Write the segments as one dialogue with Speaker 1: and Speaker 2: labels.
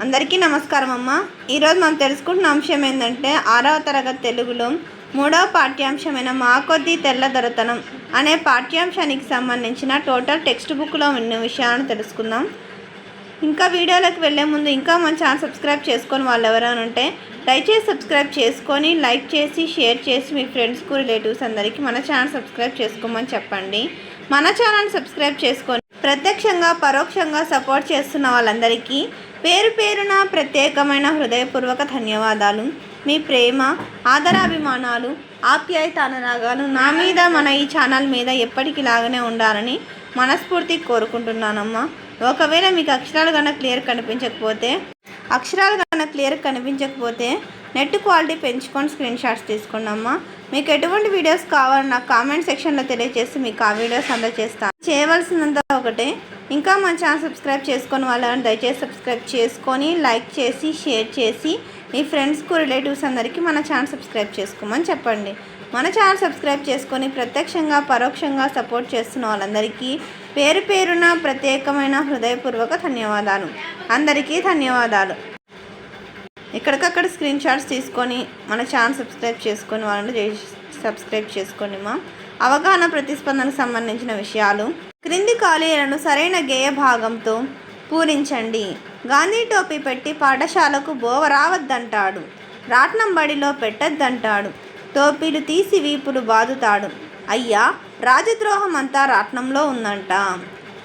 Speaker 1: అందరికీ నమస్కారం అమ్మ. ఈరోజు మనం తెలుసుకుంటున్న అంశం ఏంటంటే 6వ తరగతి తెలుగులో 3వ పాఠ్యాంశమైన మా కొద్దీ తెల్లదొరతనం అనే పాఠ్యాంశానికి సంబంధించిన టోటల్ టెక్స్ట్ బుక్లో ఉన్న విషయాలను తెలుసుకుందాం. ఇంకా వీడియోలోకి వెళ్ళే ముందు ఇంకా మన ఛానల్ సబ్స్క్రైబ్ చేసుకొని వాళ్ళు ఎవరైనా ఉంటే దయచేసి సబ్స్క్రైబ్ చేసుకొని లైక్ చేసి షేర్ చేసి మీ ఫ్రెండ్స్కు రిలేటివ్స్ అందరికీ మన ఛానల్ సబ్స్క్రైబ్ చేసుకోమని చెప్పండి. మన ఛానల్ సబ్స్క్రైబ్ చేసుకొని ప్రత్యక్షంగా పరోక్షంగా సపోర్ట్ చేస్తున్న వాళ్ళందరికీ పేరు పేరున ప్రత్యేకమైన హృదయపూర్వక ధన్యవాదాలు. మీ ప్రేమ ఆదరాభిమానాలు ఆప్యాయత అనురాగాలు నా మీద మన ఈ ఛానల్ మీద ఎప్పటికిలాగానే ఉండాలని మనస్ఫూర్తి కోరుకుంటున్నానమ్మా. ఒకవేళ మీకు అక్షరాలు కన్నా క్లియర్ కనిపించకపోతే నెట్ క్వాలిటీ పెంచుకొని స్క్రీన్ షాట్స్ తీసుకోండి అమ్మా. మీకు ఎటువంటి వీడియోస్ కావాలన్నా కామెంట్ సెక్షన్లో తెలియజేసి మీకు ఆ వీడియోస్ అందజేస్తాను. చేయవలసినంత ఒకటే, ఇంకా మన ఛానల్ సబ్స్క్రైబ్ చేసుకొని వాళ్ళని దయచేసి సబ్స్క్రైబ్ చేసుకొని లైక్ చేసి షేర్ చేసి మీ ఫ్రెండ్స్కు రిలేటివ్స్ అందరికీ మన ఛానల్ సబ్స్క్రైబ్ చేసుకోమని చెప్పండి. మన ఛానల్ సబ్స్క్రైబ్ చేసుకొని ప్రత్యక్షంగా పరోక్షంగా సపోర్ట్ చేస్తున్న వాళ్ళందరికీ పేరు పేరున ప్రత్యేకమైన హృదయపూర్వక ధన్యవాదాలు. అందరికీ ధన్యవాదాలు. ఎక్కడికక్కడ స్క్రీన్ షాట్స్ తీసుకొని మన ఛానల్ సబ్స్క్రైబ్ చేసుకొని వాళ్ళని సబ్స్క్రైబ్ చేసుకోండి. మా అవగాహన ప్రతిస్పందనకు సంబంధించిన విషయాలు. క్రింది ఖాళీలను సరైన గేయ భాగంతో పూరించండి. గాంధీ టోపీ పెట్టి పాఠశాలకు బోవ రావద్దంటాడు, రాట్నం బడిలో పెట్టద్దంటాడు, టోపీలు తీసి వీపులు బాదుతాడు, అయ్యా రాజద్రోహం అంతా రాట్నంలో ఉందంట.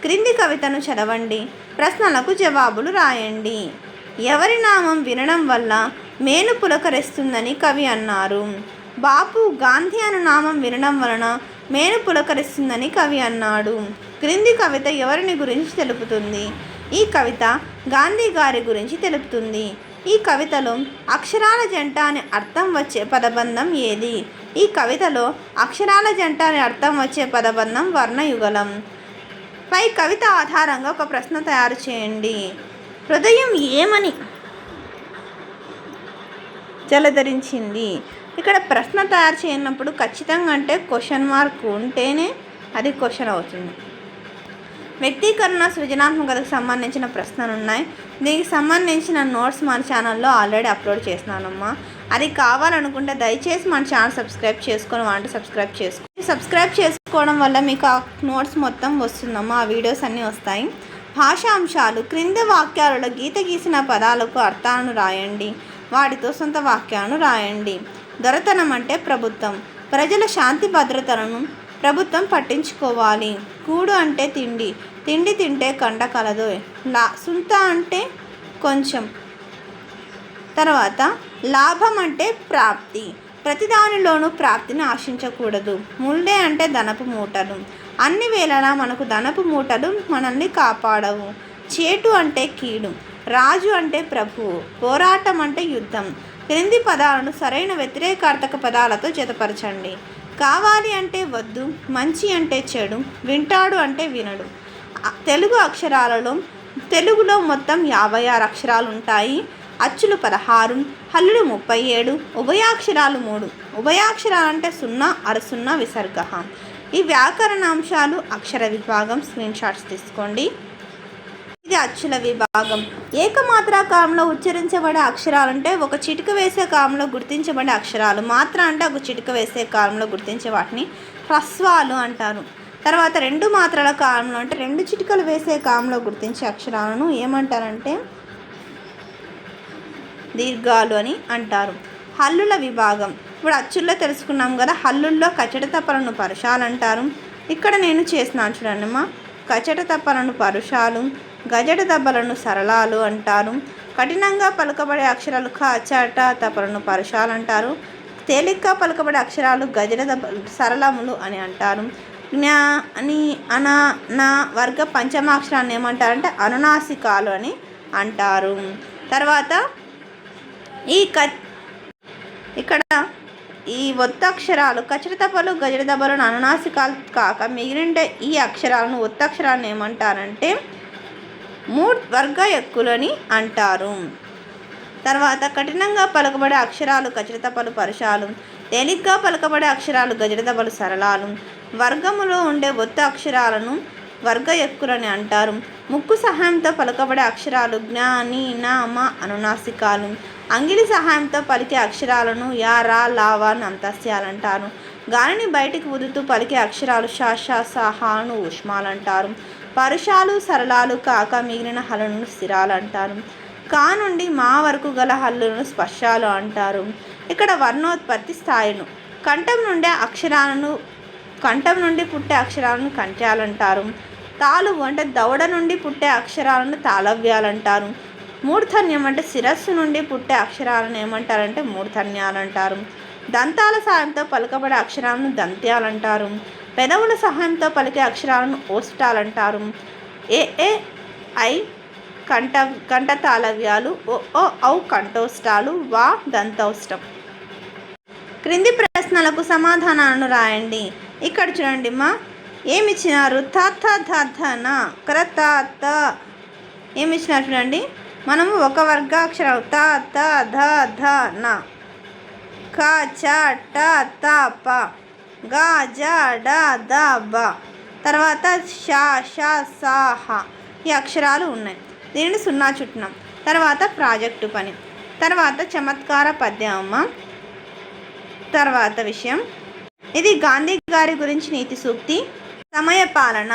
Speaker 1: క్రింది కవితను చదవండి, ప్రశ్నలకు జవాబులు రాయండి. ఎవరి నామం వినడం వల్ల మేను పులకరిస్తుందని కవి అన్నారు. బాపు గాంధీ అను నామం వినడం వలన మేను పులకరిస్తుందని కవి అన్నాడు. క్రింది కవిత ఎవరిని గురించి తెలుపుతుంది? ఈ కవిత గాంధీ గారి గురించి తెలుపుతుంది. ఈ కవితలో అక్షరాల జంట అని అర్థం వచ్చే పదబంధం ఏది? ఈ కవితలో అక్షరాల జంట అని అర్థం వచ్చే పదబంధం వర్ణయుగళం. పై కవిత ఆధారంగా ఒక ప్రశ్న తయారు చేయండి. హృదయం ఏమని జలధరించింది? ఇక్కడ ప్రశ్న తయారు చేయనప్పుడు ఖచ్చితంగా అంటే క్వశ్చన్ మార్క్ ఉంటేనే అది క్వశ్చన్ అవుతుంది. వ్యక్తీకరణ సృజనాత్మకతకు సంబంధించిన ప్రశ్నలు ఉన్నాయి. దీనికి సంబంధించిన నోట్స్ మన ఛానల్లో ఆల్రెడీ అప్లోడ్ చేస్తున్నానమ్మా. అది కావాలనుకుంటే దయచేసి మన ఛానల్ సబ్స్క్రైబ్ చేసుకొని వాటి సబ్స్క్రైబ్ చేసుకోవడం వల్ల మీకు ఆ నోట్స్ మొత్తం వస్తుందమ్మా. ఆ వీడియోస్ అన్నీ వస్తాయి. భాషాంశాలు. క్రింది వాక్యాలలో గీత గీసిన పదాలకు అర్థాలను రాయండి. వాటితో సొంత వాక్యాలను రాయండి. దొరతనం అంటే ప్రభుత్వం. ప్రజల శాంతి భద్రతలను ప్రభుత్వం పట్టించుకోవాలి. కూడు అంటే తిండి. తిండి తింటే కండ కలదు. సుంత అంటే కొంచెం. తర్వాత లాభం అంటే ప్రాప్తి. ప్రతిదానిలోనూ ప్రాప్తిని ఆశించకూడదు. ముల్డే అంటే ధనపు మూటలు. అన్ని వేళలా మనకు ధనపు మూటలు మనల్ని కాపాడవు. చేటు అంటే కీడు. రాజు అంటే ప్రభువు. పోరాటం అంటే యుద్ధం. క్రింది పదాలను సరైన వ్యతిరేకార్థక పదాలతో జతపరచండి. కావాలి అంటే వద్దు, మంచి అంటే చెడు, వింటాడు అంటే వినడు. తెలుగు అక్షరాలలో తెలుగులో మొత్తం 56 అక్షరాలు ఉంటాయి. అచ్చులు 16, హల్లులు 37, ఉభయాక్షరాలు 3. ఉభయాక్షరాలు అంటే 0, అరసున్న, విసర్గ. ఈ వ్యాకరణాంశాలు అక్షర విభాగం. స్క్రీన్ షాట్స్ తీసుకోండి. ఇది అచ్చుల విభాగం. ఏకమాత్రా కాలంలో ఉచ్చరించబడే అక్షరాలంటే ఒక చిటిక వేసే కాలంలో గుర్తించబడే అక్షరాలు. మాత్ర అంటే ఒక చిటిక వేసే కాలంలో గుర్తించే వాటిని హ్రస్వాలు అంటారు. తర్వాత 2 మాత్రల కాలంలో అంటే 2 చిటికలు వేసే కాలంలో గుర్తించే అక్షరాలను ఏమంటారంటే దీర్ఘాలు అని అంటారు. హల్లుల విభాగం. ఇప్పుడు అచ్చుల్లో తెలుసుకున్నాం కదా. హల్లుల్లో కచట తప్పలను పరుషాలు అంటారు. ఇక్కడ నేను చేస్తున్నాను చూడండిమ్మా. కచట తప్పలను పరుషాలు, గజట దెబ్బలను సరళాలు అంటారు. కఠినంగా పలుకబడే అక్షరాలు కచట తప్పలను పరుషాలు అంటారు. తేలిగ్గా పలుకబడే అక్షరాలు గజట దెబ్బలు సరళములు అని అంటారు. జ్ఞా అని అన నా వర్గ పంచమాక్షరాన్ని ఏమంటారంటే అనునాసికాలు అని అంటారు. తర్వాత ఇక్కడ ఈ ఒత్తక్షరాలు కచటతపలు గజడదబలను అనునాసికాలు కాక మిగిలిన ఈ అక్షరాలను ఒత్తక్షరాలను ఏమంటారంటే వర్గ ఎక్కులని అంటారు. తర్వాత కఠినంగా పలకబడే అక్షరాలు కచటతపలు పరుషాలు, తేలిగ్గా పలకబడే అక్షరాలు గజడదబలు సరళాలు, వర్గములో ఉండే ఒత్త అక్షరాలను వర్గ ఎక్కులని అంటారు. ముక్కు సహాయంతో పలుకబడే అక్షరాలు జ్ఞ, ని, న, మ అనునాసికాలు. అంగిలి సహాయంతో పలికే అక్షరాలను యా, రా, లావా అంతస్యాలంటారు. గాలిని బయటికి ఊదుతూ పలికే అక్షరాలు ష, ష, స, హ ను ఊష్మాలంటారు. పరుషాలు సరళాలు కాక మిగిలిన హల్లులను స్థిరాలంటారు. కా నుండి మా వరకు గల హల్లులను స్పర్శాలు అంటారు. ఇక్కడ వర్ణోత్పత్తి స్థాయిలు. కంఠం నుండి పుట్టే అక్షరాలను కంఠ్యాలంటారు. తాలువు అంటే దవడ నుండి పుట్టే అక్షరాలను తాళవ్యాలంటారు. మూర్ధన్యం అంటే శిరస్సు నుండి పుట్టే అక్షరాలను ఏమంటారంటే మూర్ధన్యాలంటారు. దంతాల సహాయంతో పలుకబడే అక్షరాలను దంత్యాలంటారు. పెదవుల సహాయంతో పలికే అక్షరాలను ఓష్టాలంటారు. ఏ, ఐ కంఠ తాళవ్యాలు, ఓ, ఔ కంఠోష్టాలు, వా దంతౌష్టం. క్రింది ప్రశ్నలకు సమాధానాలను రాయండి. ఇక్కడ చూడండి మా ఏమి ఇచ్చినారు? థ, థ, ధ, ధ, న, క్ర, త, త. ఏమి ఇచ్చినారు చూడండి. మనము ఒక వర్గాక్షరం త, త, ధ, ధ, న, క, చ, ట, త, ప, గ, జ, డ, ద, బ, తర్వాత ష, ష, స, హ ఈ అక్షరాలు ఉన్నాయి. దీనిని 0 చుట్టినాం. తర్వాత ప్రాజెక్టు పని, తర్వాత చమత్కార పద్యమ్మ. తర్వాత విషయం ఇది గాంధీ గారి గురించి నీతి సూక్తి. సమయపాలన,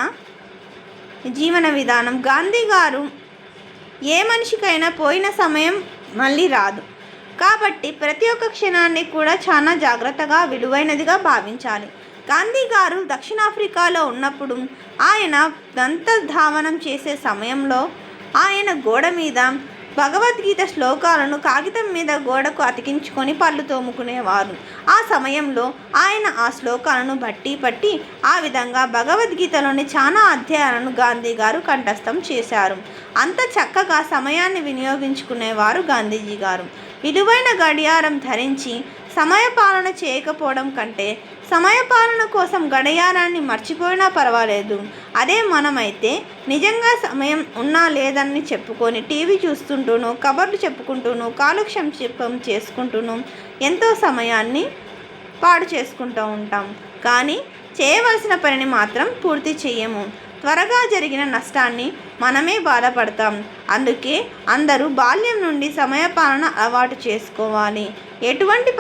Speaker 1: జీవన విధానం. గాంధీ గారు ఏ మనిషికైనా పోయిన సమయం మళ్ళీ రాదు కాబట్టి ప్రతి ఒక్క క్షణాన్ని కూడా చాలా జాగ్రత్తగా విలువైనదిగా భావించాలి. గాంధీ గారు దక్షిణాఫ్రికాలో ఉన్నప్పుడు ఆయన దంతధావనం చేసే సమయంలో ఆయన గోడ మీద భగవద్గీత శ్లోకాలను కాగితం మీద గోడకు అతికించుకొని పళ్ళు తోముకునేవారు. ఆ సమయంలో ఆయన ఆ శ్లోకాలను పట్టి ఆ విధంగా భగవద్గీతలోని చాలా అధ్యాయాలను గాంధీ గారు కంఠస్థం చేశారు. అంత చక్కగా సమయాన్ని వినియోగించుకునేవారు గాంధీజీ గారు. విలువైన గడియారం ధరించి సమయపాలన చేయకపోవడం కంటే సమయపాలన కోసం గడియారాన్ని మర్చిపోయినా పర్వాలేదు. అదే మనమైతే నిజంగా సమయం లేదని చెప్పుకొని టీవీ చూస్తుంటూనో కబర్లు చెప్పుకుంటూనో కాలక్షేపం చేసుకుంటూనో ఎంతో సమయాన్ని పాడు చేసుకుంటూ ఉంటాం. కానీ చేయవలసిన పనిని మాత్రం పూర్తి చేయము. త్వరగా జరిగిన నష్టాన్ని మనమే బాధపడతాం. అందుకే అందరూ బాల్యం నుండి సమయపాలన అలవాటు చేసుకోవాలి. ఎటువంటి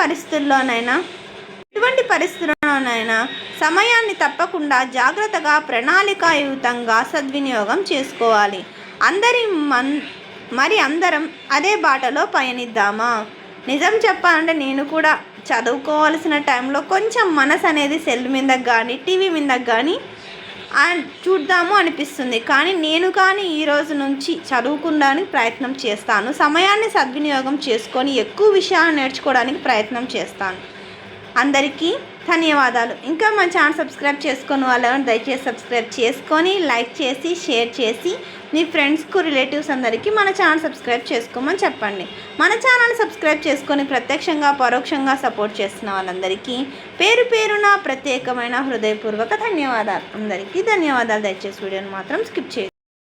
Speaker 1: పరిస్థితుల్లోనైనా సమయాన్ని తప్పకుండా జాగ్రత్తగా ప్రణాళికాయుతంగా సద్వినియోగం చేసుకోవాలి. అందరం అదే బాటలో పయనిద్దామా? నిజం చెప్పాలంటే నేను కూడా చదువుకోవాల్సిన టైంలో కొంచెం మనసు అనేది సెల్ మీద కానీ టీవీ మీద కానీ చూద్దాము అనిపిస్తుంది. కానీ ఈ రోజు నుంచి చదువుకోవడానికి ప్రయత్నం చేస్తాను. సమయాన్ని సద్వినియోగం చేసుకొని ఎక్కువ విషయాలు నేర్చుకోవడానికి ప్రయత్నం చేస్తాను. అందరికీ ధన్యవాదాలు. ఇంకా మన ఛానల్ సబ్స్క్రైబ్ చేసుకొని వాళ్ళు దయచేసి సబ్స్క్రైబ్ చేసుకొని లైక్ చేసి షేర్ చేసి మీ ఫ్రెండ్స్కు రిలేటివ్స్ అందరికీ మన ఛానల్ సబ్స్క్రైబ్ చేసుకోమని చెప్పండి. మన ఛానల్ సబ్స్క్రైబ్ చేసుకొని ప్రత్యక్షంగా పరోక్షంగా సపోర్ట్ చేస్తున్న వాళ్ళందరికీ పేరు పేరున ప్రత్యేకమైన హృదయపూర్వక ధన్యవాదాలు. అందరికీ ధన్యవాదాలు. దయచేసి వీడియోని మాత్రం స్కిప్ చేయండి.